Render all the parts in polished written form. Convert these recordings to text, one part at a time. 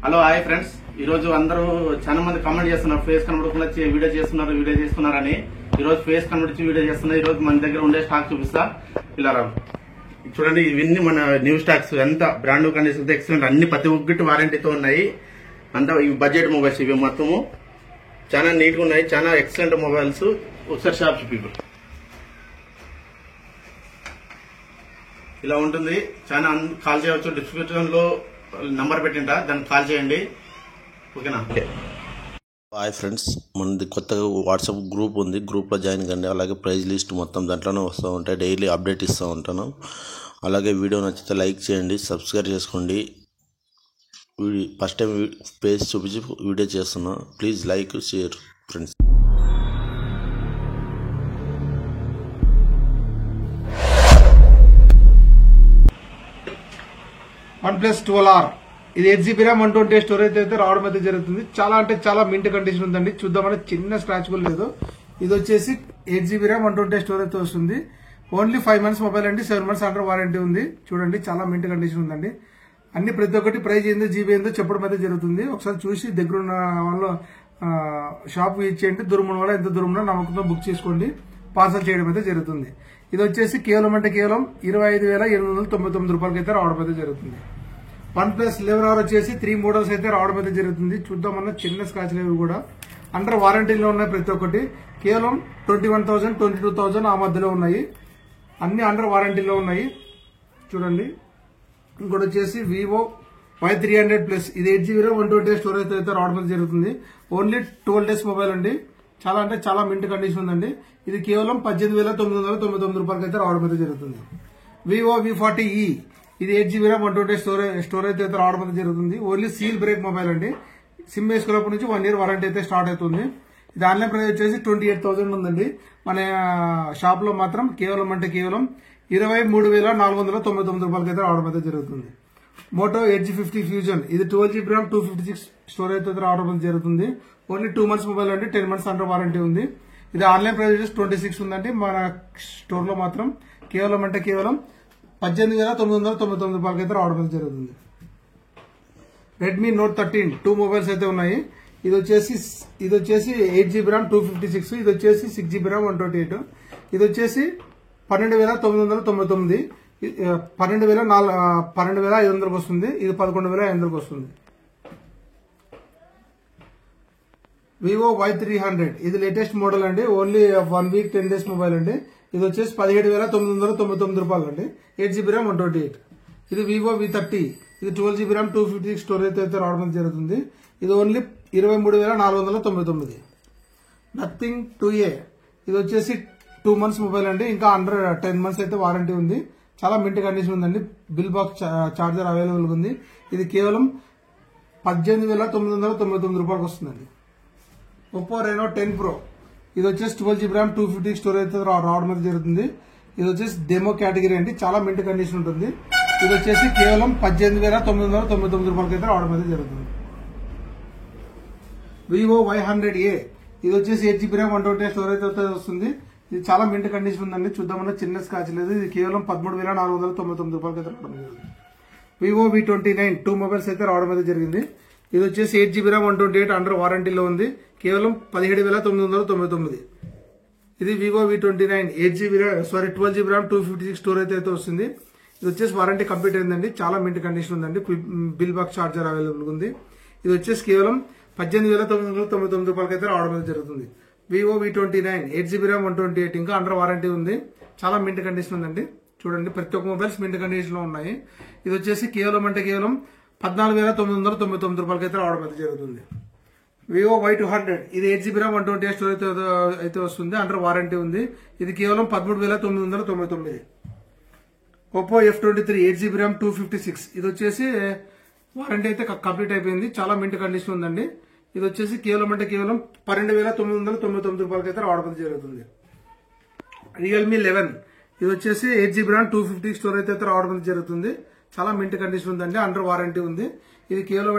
Hello hi friends, ఈ రోజు అందరూ చాలా మంది కామెంట్ చేస్తున్నారు ఫేస్ కనబడకుండా వీడియో చేస్తున్నారని. ఈ రోజు ఫేస్ కనబడి వీడియో చేస్తున్నారు. ఈ రోజు మన దగ్గర ఉండే స్టాక్ చూపిస్తా. ఇలా రా చూడండి, ఇవన్నీ మన న్యూ స్టాక్స్, ఎంత బ్రాండ్ కండిషన్ ఎక్సలెంట్, అన్ని ప్రతి ఒక్కటి వారంటీతో ఉన్నాయి. అంతా ఈ బడ్జెట్ మొబైల్స్ ఇవి మొత్తము చాలా నీట్ గా ఉన్నాయి, చాలా ఎక్సలెంట్ మొబైల్స్. ఒకసారి షాప్ చూపి. ఇలా ఉంటుంది. చాలా కాల్ చేయవచ్చు. డిస్క్రిప్షన్ లో నంబర్ పెట్టింటా, దానికి కాల్ చేయండి. ఓకేనా? హాయ్ ఫ్రెండ్స్, మనది కొత్తగా వాట్సాప్ గ్రూప్ ఉంది. గ్రూప్లో జాయిన్ కండి. అలాగే ప్రైజ్ లిస్ట్ మొత్తం దాంట్లోనే వస్తూ ఉంటాయి. డైలీ అప్డేట్ ఇస్తూ ఉంటాను. అలాగే వీడియో నచ్చితే లైక్ చేయండి, సబ్స్క్రైబ్ చేసుకోండి. ఫస్ట్ టైం పేజ్ చూపించి వీడియో చేస్తున్నా. Please like share friends. OnePlus 12R ఇది 8GB RAM 128 స్టోరేజ్ అయితే రావడం అయితే జరుగుతుంది. చాలా అంటే చాలా మింట్ కండిషన్ ఉందండి. చూద్దామని చిన్న స్క్రాచ్ కూడా లేదు. ఇది వచ్చేసి 8GB RAM 128 స్టోరేజ్ తో వస్తుంది. ఓన్లీ 5 months మొబైల్ అండి. 7 months అండర్ వారంటీ ఉంది. చూడండి, చాలా మింట్ కండిషన్ ఉందండి. అన్ని ప్రతి ఒక్కటి ప్రైస్ ఏందో జీబీ ఏందో చెప్పడం అయితే జరుగుతుంది. ఒకసారి చూసి దగ్గరున్న వాళ్ళు షాప్ ఇచ్చేయండి. దూరం ఉన్న వాళ్ళు ఎంత దూరం ఉన్నా నమ్మకంతో బుక్ చేసుకోండి. పార్సల్ చేయడం అయితే జరుగుతుంది. ఇది వచ్చేసి కేవలం 25,899 రూపాయలకి అయితే రావడం అయితే జరుగుతుంది. OnePlus 11R వచ్చేసి 3 మోడల్స్ అయితే రావడం అయితే జరుగుతుంది. చూద్దామన్నా చిన్న స్క్రాచ్ లేవు కూడా అండర్ వారంటీలో ఉన్నాయి. ప్రతి ఒక్కటి కేవలం 21,000 22,000 ఆ మధ్యలో ఉన్నాయి. అన్ని అండర్ వారంటీలో ఉన్నాయి. చూడండి. ఇంకోటి వచ్చేసి Vivo Y300 Plus ఇది 8GB 128 స్టోరేజ్ అయితే రావడం అయితే జరుగుతుంది. ఓన్లీ 12 days మొబైల్ అండి. చాలా అంటే చాలా మింట్ కండిషన్ ఉందండి. ఇది కేవలం 18,999 రూపాయలకి అయితే రావడం అయితే జరుగుతుంది. Vivo V40e ఇది 8GB 128 స్టోరేజ్ అయితే రావడం అయితే జరుగుతుంది. ఓన్లీ సీల్ బ్రేక్ మొబైల్ అండి. సిమ్ వేసుకున్నప్పటి నుంచి 1 year వారంటీ అయితే స్టార్ట్ అవుతుంది. ఇది ఆన్లైన్ ప్రైస్ వచ్చేసి 28,000 ఉందండి. మన షాప్ లో మాత్రం కేవలం 23,499 రూపాయలకి అయితే రావడం అయితే జరుగుతుంది. మోటో ఎడ్జ్ 50 ఫ్యూజన్ ఇది 12GB RAM 256 స్టోరేజ్ అయితే రావడం అయితే జరుగుతుంది. ఓన్లీ 2 months మొబైల్ అండి. 10 months అండర్ వారంటీ ఉంది. ఇది ఆన్లైన్ ప్రైస్ వచ్చేసి 26 ఉందండి. మన స్టోర్ లో మాత్రం కేవలం 18,999 రూపాయలకి అయితే రావడం అయితే జరుగుతుంది. రెడ్మీ నోట్ 13 2 మొబైల్స్ అయితే ఉన్నాయి. ఇది వచ్చేసి 8GB RAM 256, ఇది వచ్చేసి 6GB RAM 128. ఇది వచ్చేసి 12,999, 12,500కి వస్తుంది. ఇది 11,500కి వస్తుంది. Vivo Y300 ఇది లేటెస్ట్ మోడల్ అండి. ఓన్లీ 1 week 10 days మొబైల్ అండి. ఇది వచ్చేసి 17,999 రూపాయలు అండి. 8GB RAM 128. ఇది Vivo V30 ఇది 12GB RAM 256 స్టోరేజ్ అయితే రావడం జరుగుతుంది. ఇది ఓన్లీ 23,499. నథింగ్ 2A ఇది వచ్చేసి 2 months మొబైల్ అండి. ఇంకా అండర్ 10 months అయితే వారంటీ ఉంది. చాలా మింట్ కండిషన్ ఉందండి. బిల్ బాక్స్ చార్జర్ అవైలబుల్ ఉంది. ఇది కేవలం 18,999 రూపాయలకి వస్తుందండి. Oppo Reno 10 Pro ఇది వచ్చేసి 12GB RAM 250 స్టోరేజ్ రావడం అయితే జరుగుతుంది. ఇది వచ్చేసి డెమో కేటగిరీ అండి. చాలా మింట్ కండిషన్ ఉంటుంది. ఇది వచ్చేసి కేవలం 18,999 రూపాయలకి అయితే రావడం అయితే జరుగుతుంది. Vivo Y100A ఇది వచ్చేసి 8GB RAM 128 స్టోరేజ్ అయితే వస్తుంది. ఇది చాలా మింట్ కండిషన్ ఉందండి. చూద్దామన్నా చిన్న స్క్రాచ్ లేదు. ఇది కేవలం 13,499 రూపాయలకి అయితే రావడం జరుగుతుంది. Vivo V29 2 మొబైల్స్ అయితే రావడం అయితే జరిగింది. ఇది వచ్చేసి 8GB RAM 128 అండర్ వారంటీలో ఉంది. కేవలం 17,999. ఇది Vivo V29 12GB RAM 256 storage అయితే వస్తుంది. ఇది వచ్చేసి వారంటీ కంప్లీట్ అయిందండి. చాలా మింట్ కండిషన్ ఉందండి. బిల్ బాక్స్ చార్జర్ అవైలబుల్ ఉంది. ఇది వచ్చేసి కేవలం 18,999 రూపాయలకి అయితే రావడం అయితే జరుగుతుంది. Vivo V29 8GB RAM 128 ఇంకా అండర్ వారంటీ ఉంది. చాలా మింట్ కండిషన్ ఉందండి. చూడండి, ప్రతి ఒక్క మొబైల్స్ మింట్ కండిషన్ లో ఉన్నాయి. ఇది వచ్చేసి కేవలం 14,999 రూపాయలకి అయితే రావడం అయితే జరుగుతుంది. Vivo Y200 ఇది 8GB RAM 128 స్టోరేజ్ అయితే వస్తుంది. అండర్ వారంటీ ఉంది. ఇది కేవలం 13,999. Oppo F23 8GB RAM 256 ఇది వచ్చేసి వారంటీ అయితే కంప్లీట్ అయిపోయింది. చాలా మింట్ కండిషన్ ఉందండి. ఇది వచ్చేసి కేవలం 12,999 రూపాయలకి అయితే రావడం జరుగుతుంది. Realme 11 ఇది వచ్చేసి 8GB RAM 250 స్టోరేజ్ అయితే రావడం జరుగుతుంది. చాలా మింట్ కండిషన్ ఉందండి. అండర్ వారంటీ ఉంది. ఇది కేవలం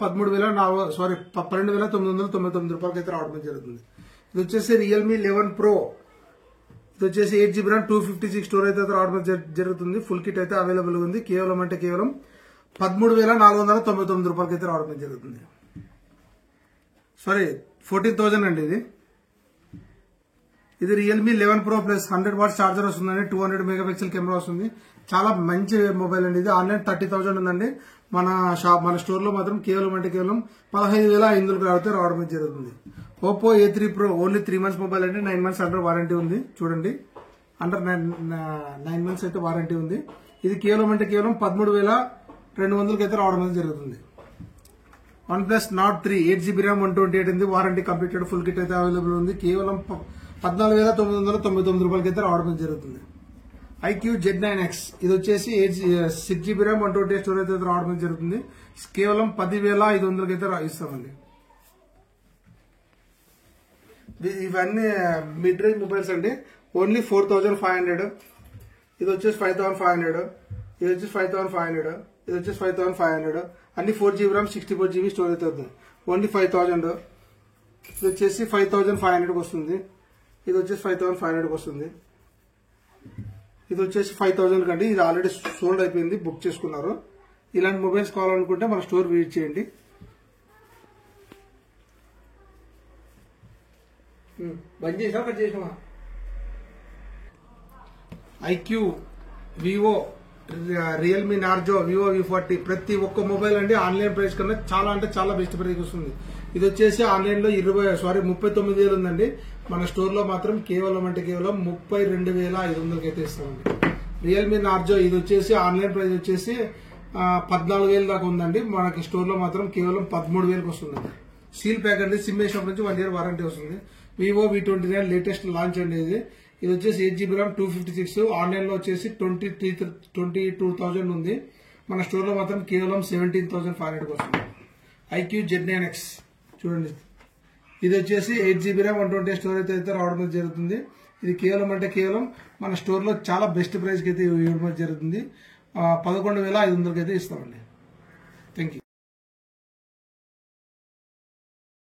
12,999 రూపాయలకి అయితే రావడం జరుగుతుంది. ఇది వచ్చేసి Realme 11 Pro ఇది వచ్చేసి 8GB RAM 256 స్టోరేజ్ అయితే రావడం జరుగుతుంది. ఫుల్ కిట్ అయితే అవైలబుల్ ఉంది. కేవలం 13,499 రూపాయలకి అయితే రావడం జరుగుతుంది. సారీ 14,000 అండి. ఇది Realme 11 Pro plus 100 watts charger వస్తుందండి. 200 మెగాపిక్సెల్ కెమెరా వస్తుంది. చాలా మంచి మొబైల్ అండి. ఇది ఆన్లైన్ 30,000 ఉందండి. మన స్టోర్ లో మాత్రం కేవలం 15,500 అయితే రావడం జరుగుతుంది. Oppo A3 Pro only 3 months mobile అండి. 9 months అండర్ వారంటీ ఉంది. చూడండి, అండర్ 9 months అయితే వారంటీ ఉంది. ఇది కేవలం 13,200 అయితే రావడం జరుగుతుంది. OnePlus Nord 3 8GB RAM 128 ఉంది. వారంటీ కంప్లీటెడ్ ఫుల్ కిట్ అయితే అవైలబుల్ ఉంది. కేవలం 14,999 రూపాయలకి అయితే రావడం జరుగుతుంది. IQ Z9X ఇది వచ్చేసి 6GB RAM 128 స్టోరేజ్ అయితే రావడం జరుగుతుంది. కేవలం 10,500 అయితే ఇస్తామండి. ఇవన్నీ మిడ్ రేంజ్ మొబైల్స్ అండి. ఓన్లీ 4,500. ఇది వచ్చేసి 5,500. ఇది వచ్చేసి 5,500. ఇది వచ్చేసి 5,500. అన్ని 4GB RAM 64GB స్టోరేజ్ అవుతుంది. ఓన్లీ 5,000. ఇది వచ్చేసి 5,500 వస్తుంది. ఇది వచ్చేసి 5,500 వస్తుంది. ఇది వచ్చేసి 5,000 కండి. ఇది ఆల్రెడీ సోల్డ్ అయిపోయింది, బుక్ చేసుకున్నారు. ఇలాంటి మొబైల్స్ కావాలనుకుంటే మన స్టోర్ విజిట్ చేయండి. బంద్ చేసా కట్ చేసామా? IQ, Vivo, Realme Narzo, Vivo V40 ప్రతి ఒక్క మొబైల్ అండి ఆన్లైన్ ప్రైస్ కన్నా చాలా అంటే చాలా బెస్ట్ ప్రైస్ వస్తుంది. ఇది వచ్చేసి ఆన్లైన్ లో 39,000 ఉందండి. మన స్టోర్ లో మాత్రం కేవలం 32,500 అయితే ఇస్తామండి. రియల్మీ నార్జో ఇది వచ్చేసి ఆన్లైన్ ప్రైస్ వచ్చేసి 14,000 దాకా ఉందండి. మనకి స్టోర్ లో మాత్రం కేవలం 13,000 వస్తుందండి. సీల్ ప్యాక్ అండి. సిమ్ వేసినప్పటి నుంచి 1 year వారంటీ వస్తుంది. వివో V29 లేటెస్ట్ లాంచ్ అండి. ఇది వచ్చేసి 8GB RAM 256. ఆన్లైన్ లో వచ్చేసి 22,000 ఉంది. మన స్టోర్ లో మాత్రం కేవలం 17,500 వస్తుంది. IQ Z9X చూడండి, ఇది వచ్చేసి 8GB RAM 128 స్టోరేజ్ అయితే రావడం జరుగుతుంది. ఇది కేవలం మన స్టోర్ లో చాలా బెస్ట్ ప్రైస్ కి అయితే ఇవ్వడం జరుగుతుంది. 11,500 అయితే ఇస్తామండి.